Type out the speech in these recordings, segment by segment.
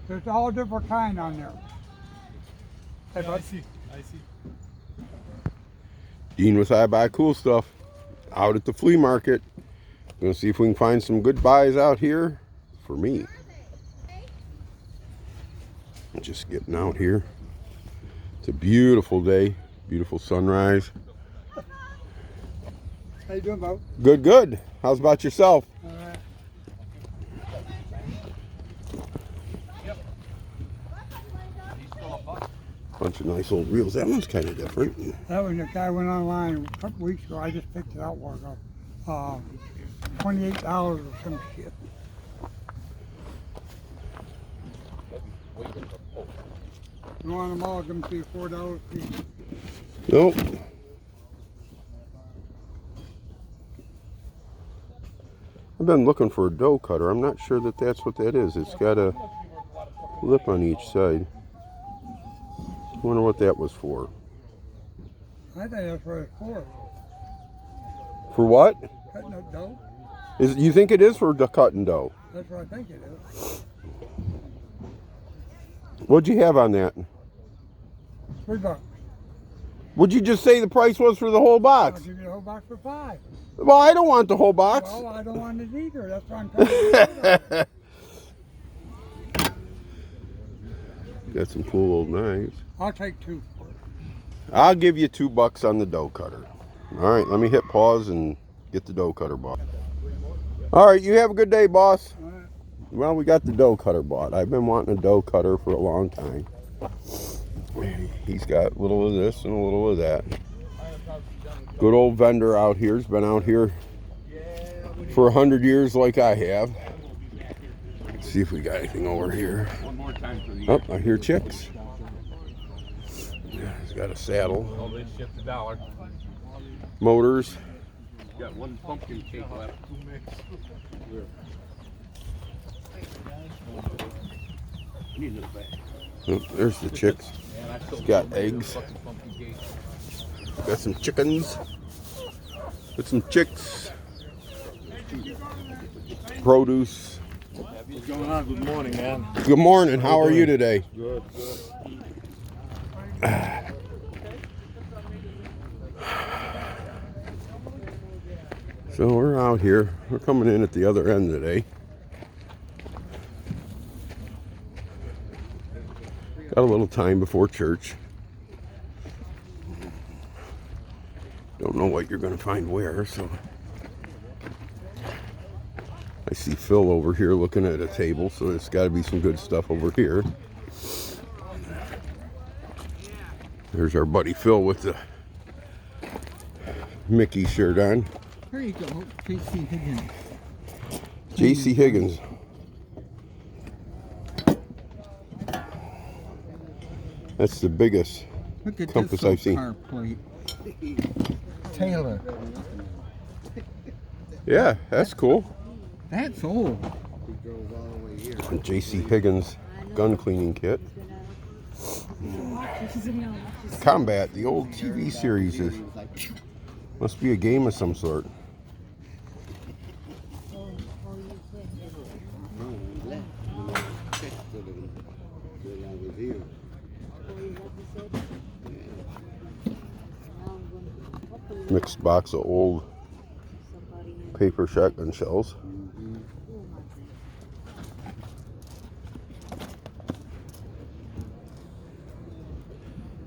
There's all different kind on there. Hey, Yeah, bud. I see. Dean was I buy cool stuff out at the flea market. Gonna see if we can find some good buys out here for me. Just getting out here. It's a beautiful day, beautiful sunrise. How you doing, Bo? Good, good. How's about yourself? All right. Bunch of nice old reels. That one's kind of different. That was the guy went online a couple weeks ago. I just picked it out a while ago. $28 or some shit. You want them all? Give them to you $4 a piece. Nope. I've been looking for a dough cutter. I'm not sure that that's what that is. It's got a lip on each side. I wonder what that was for. I think that's what it's for. For what? Cutting up dough. You think it is for cutting dough? That's what I think it is. What'd you have on that? $3. What'd you just say the price was for the whole I'll box? give you the whole box for $5. Well, I don't want the whole box. Well, I don't want it either. That's why I'm trying to Got some cool old knives. I'll take 2 for it. I'll give you $2 on the dough cutter. All right, let me hit pause and get the dough cutter bought. All right, you have a good day, boss. All right. Well, we got the dough cutter bought. I've been wanting a dough cutter for a long time. He's got a little of this and a little of that. Good old vendor out here. He's been out here for 100 years like I have. Let's see if we got anything over here. Oh, I hear chicks. Yeah, he's got a saddle. Oh, they shipped $1. Motors. Got one pumpkin cake left. Oh, there's the chicks. He's got eggs. Got some chickens. Got some chicks. Produce. What's going on? Good morning, man. Good morning. How are you today? Good. So we're out here. We're coming in at the other end today. Got a little time before church. Don't know what you're going to find where, so. I see Phil over here looking at a table, so there's got to be some good stuff over here. There's our buddy Phil with the Mickey shirt on. Here you go, J.C. Higgins. J.C. Higgins. That's the biggest Look at compass this I've seen. car plate. Taylor. Yeah, that's cool. That's old. J.C. Higgins gun cleaning kit. Combat, the old TV series is. Must be a game of some sort. Mixed box of old paper shotgun shells.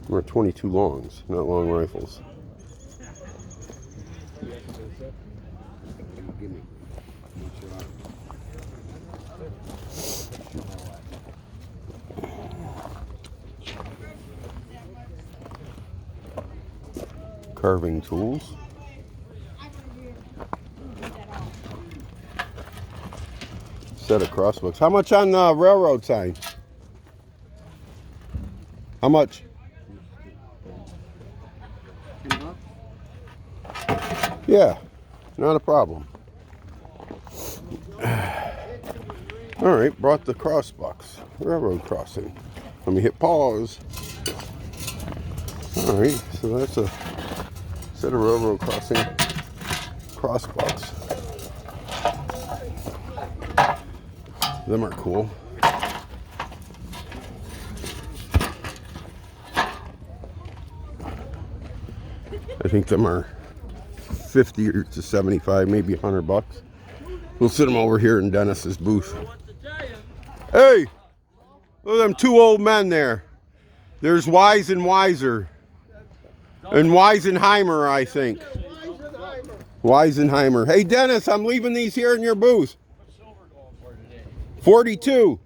We're 22 longs, not long rifles. Carving tools. Set of crossbooks. How much on the railroad sign? How much? Yeah, not a problem. All right, brought the crossbucks. Railroad crossing. Let me hit pause. All right, so that's a set of railroad crossing crossbucks. Them are cool. I think them are 50 to 75, maybe $100. We'll sit them over here in Dennis's booth. Hey, look at them two old men there. There's Wise and Wiser. And Weisenheimer, I think. Weisenheimer. Hey, Dennis, I'm leaving these here in your booth. 42.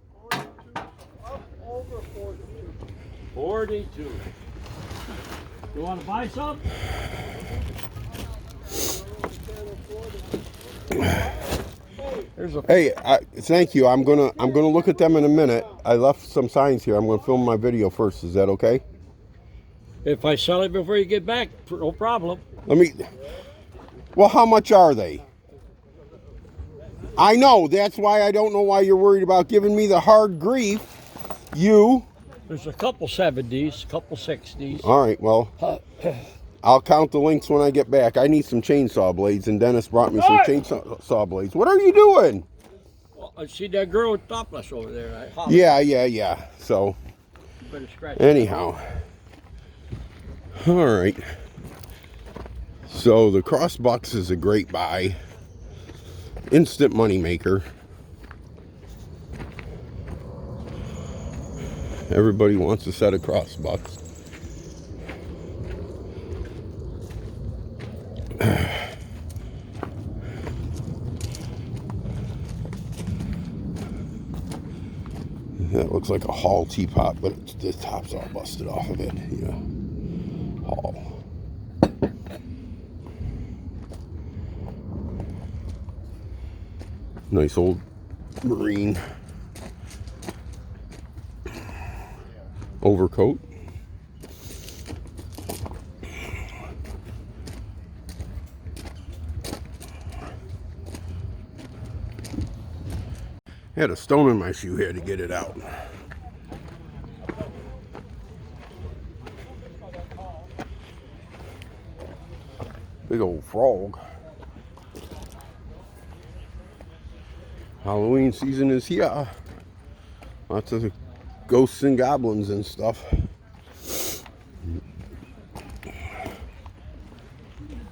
42. You want to buy some? Hey, thank you. I'm gonna look at them in a minute. I left some signs here. I'm gonna film my video first. Is that okay? If I sell it before you get back, no problem. Well, how much are they? I know. That's why I don't know why you're worried about giving me the hard grief. There's a couple 70s, a couple 60s. All right, well, I'll count the links when I get back. I need some chainsaw blades, and Dennis brought me some chainsaw blades. What are you doing? Well, I see that girl with topless over there. Yeah. So, better scratch anyhow. All right. So the Crossbucks is a great buy. Instant money maker. Everybody wants a set of Crossbucks. That looks like a Hall teapot, but the top's all busted off of it. Yeah. Hall. Nice old marine overcoat. I had a stone in my shoe here to get it out. Big old frog. Halloween season is here. Lots of ghosts and goblins and stuff.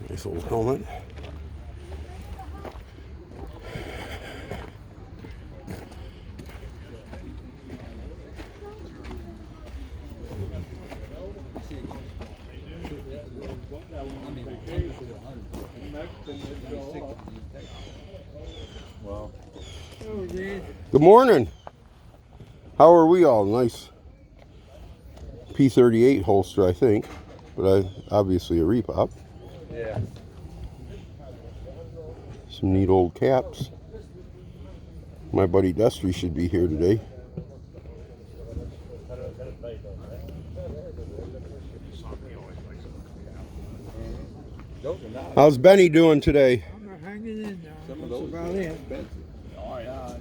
Nice old helmet. Good morning. How are we all? Nice P38 holster, I think, but obviously a repop. Yeah. Some neat old caps. My buddy Destry should be here today. How's Benny doing today? I'm hanging in there. That's about it. Oh, yeah.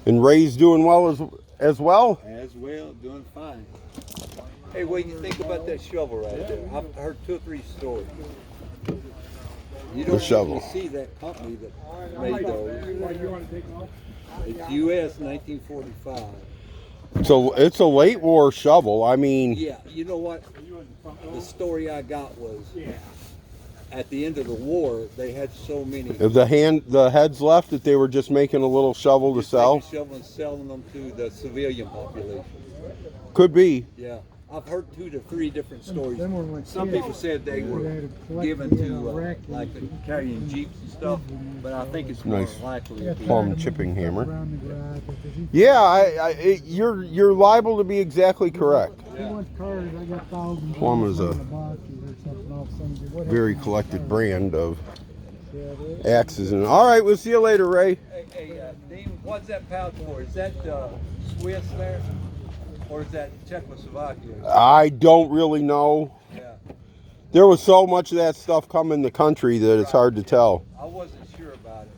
And Ray's doing well as well? As well, doing fine. Hey, what do you think about that shovel right there? I've heard 2 or 3 stories. You don't shovel. usually see that company that made those. It's U.S. 1945. So it's a late war shovel. I mean, Yeah, you know what? The story I got was at the end of the war, they had so many. the heads left that they were just making a little shovel to sell. Taking shovel and selling them to the civilian population. Could be. Yeah. I've heard 2 to 3 different stories. Them were like Some kids. people said they were They had to collect given the, to wreck like and- carrying jeeps and stuff, but I think it's more Nice. likely. Yeah, Plum chipping hammer. around the garage, because he- Yeah, you're liable to be exactly correct. he wants cars, I got thousands. Plum is a in the boxes or something off some- what very happened? collected brand of Yeah, it is. axes. And all right, we'll see you later, Ray. Hey, Dean, what's that pouch for? Is that Swiss there, or is that Czechoslovakia? I don't really know. Yeah, There was so much of that stuff come in the country that it's hard to tell. I wasn't sure about it.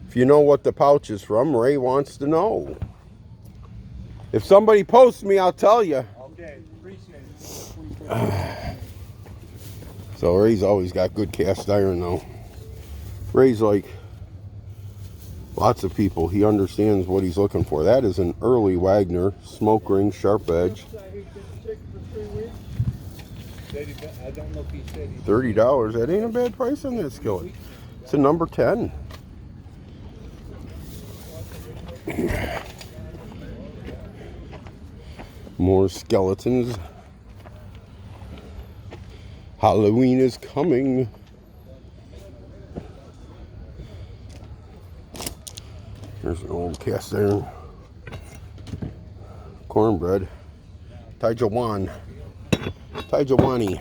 If you know what the pouch is from, Ray wants to know. If somebody posts me, I'll tell you. Okay, appreciate it. So Ray's always got good cast iron though. Ray's like Lots of people. He understands what he's looking for. That is an early Wagner. Smoke ring, sharp edge. I don't know if he said he $30. That ain't a bad price on that skillet. It's a number 10. More skeletons. Halloween is coming. There's an old cast iron cornbread. Taijuan. Taijuani.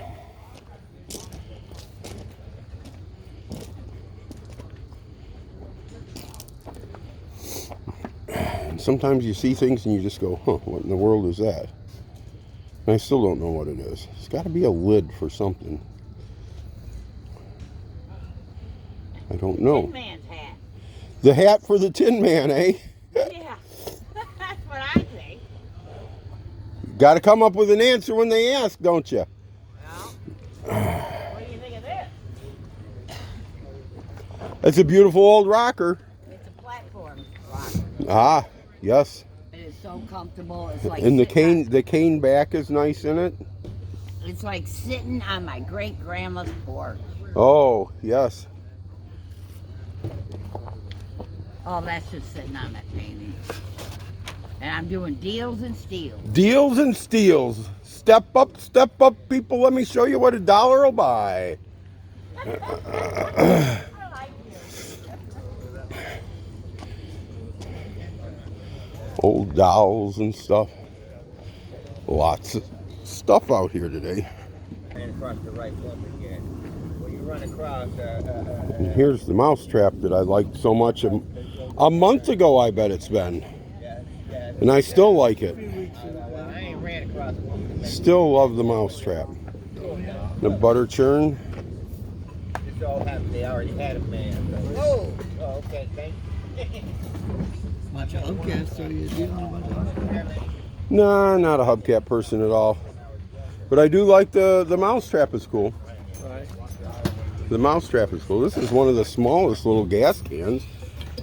And sometimes you see things and you just go, huh, what in the world is that? And I still don't know what it is. It's got to be a lid for something. I don't know. Tin Man's hat. The hat for the Tin Man, eh? Yeah, that's what I think. Got to come up with an answer when they ask, don't you? Well, what do you think of this? That's a beautiful old rocker. It's a platform rocker. Ah, yes. It is so comfortable. It's like And the sitting cane back is nice in it. it's like sitting on my great grandma's porch. Oh, yes. Oh, that's just sitting on that painting. And I'm doing deals and steals. Deals and steals. Step up, people. Let me show you what $1 will buy. I like it. Old dolls and stuff. Lots of stuff out here today. And across the right bump again. When you run across, And here's the mouse trap that I liked so much a month ago, I bet it's been. And I still like it. I ain't ran across one. Still love the mouse trap. The butter churn. This all happened. They already had a man. So. Oh, okay. Thank you. Bunch of hubcaps, so you do. Nah, not a hubcap person at all. But I do like the mouse trap is cool. The mouse trap is cool. This is one of the smallest little gas cans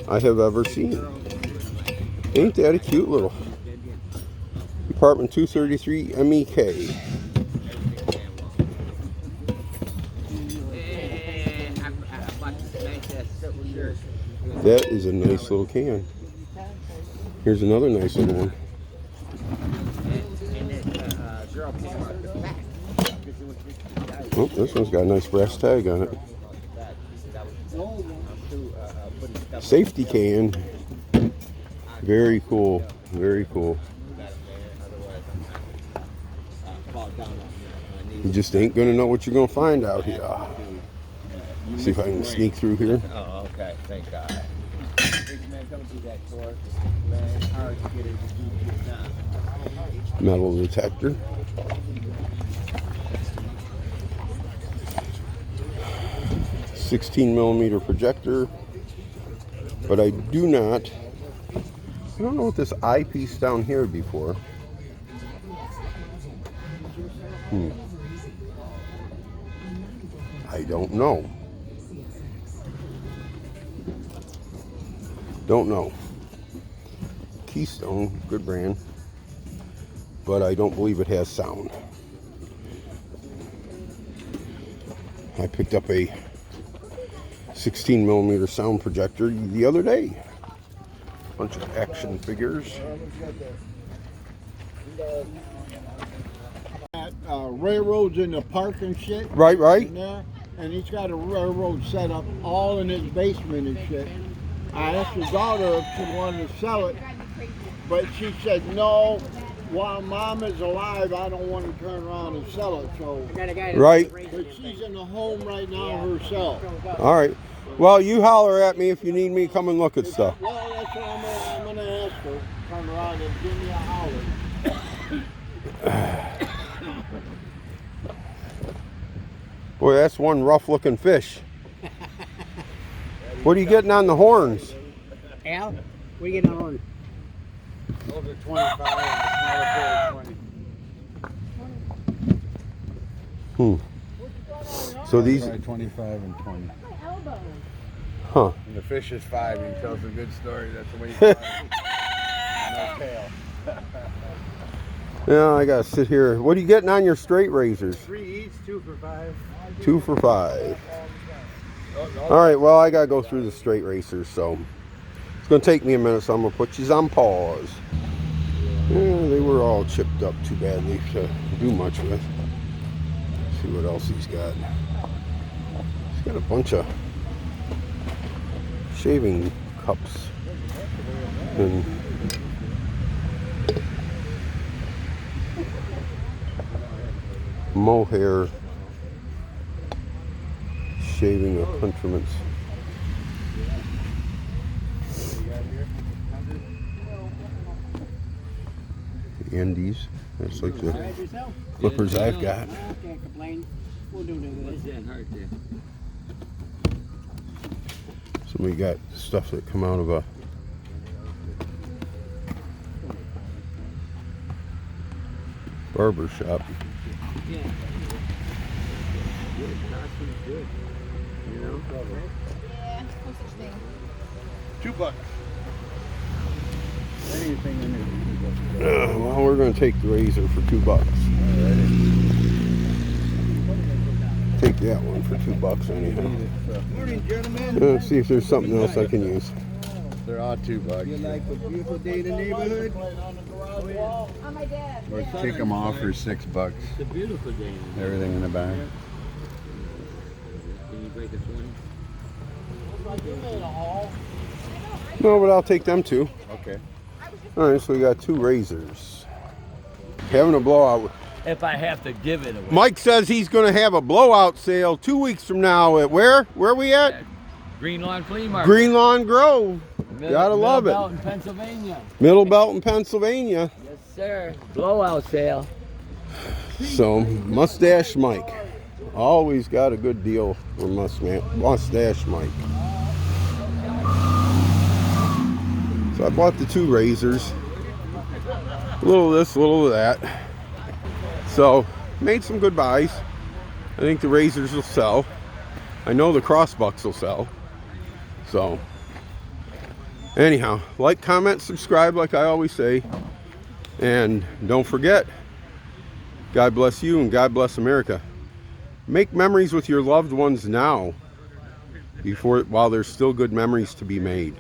I have ever seen. Ain't that a cute little Department 233 MEK. That is a nice little can. Here's another nice little one. Oh, this one's got a nice brass tag on it. Safety can. Very cool. Very cool. You just ain't gonna know what you're gonna find out here. See if I can sneak through here. Oh, okay. Thank God. Man, don't do that for us. Man, it's hard to get it to do this now. Metal detector. $16mm projector. But I do not. I don't know what this eyepiece down here would be for. I don't know. Don't know. Keystone, good brand. But I don't believe it has sound. I picked up a 16mm sound projector the other day. Bunch of action figures. Railroads in the park and shit. Right. In there, and he's got a railroad set up all in his basement and shit. I asked his daughter if she wanted to sell it, but she said no. While Mom is alive, I don't want to turn around and sell it. So, Right. but she's in the home right now herself. All right. Well, you holler at me if you need me to come and look at stuff. Well, that's what I'm gonna ask her. Turn around and give me a holler. Boy, that's one rough-looking fish. What are you getting on the horns? Al, what are you getting on? Those are 25 and the smaller pair 20. So these, 25 and 20. Huh. And the fish is 5. He tells a good story. That's the way he finds it. No tail. Yeah, I gotta sit here. What are you getting on your straight razors? 3 each, 2 for 5. 2 for 5. All right, well, I gotta go through the straight racers, so it's gonna take me a minute, so I'm gonna put these on pause. Yeah, they were all chipped up too badly to do much with. See what else he's got. He's got a bunch of shaving cups and mohair shaving accoutrements. The Andes. That's like the clippers I've got. Can't complain. We'll do this. Somebody got stuff that come out of a barber shop. Yeah. Good. Costume's good. You know? Yeah, no such thing. $2. Anything in Well, we're going to take the razor for $2. Take that one for $2 anyhow. Morning, gentlemen. Let's see if there's something else I can use. They're all $2. You like a beautiful day in the neighborhood? On my dad. Or kick them off for $6. It's a beautiful day. Everything in the back. Can you break a 20? No, but I'll take them too. Okay. All right, so we got 2 razors. Having a blowout. If I have to give it away. Mike says he's going to have a blowout sale 2 weeks from now at where? Where are we at? Green Lawn Flea Market. Green Lawn Grove. Gotta love Middle Belt it. in Pennsylvania. Middle Belt in Pennsylvania. Yes, sir. Blowout sale. So, Mustache Mike. Always got a good deal for Mustache Mike. So I bought the 2 razors. A little of this, a little of that. So, made some good buys. I think the razors will sell. I know the crossbucks will sell. So, anyhow, like, comment, subscribe like I always say. And don't forget, God bless you and God bless America. Make memories with your loved ones now, while there's still good memories to be made.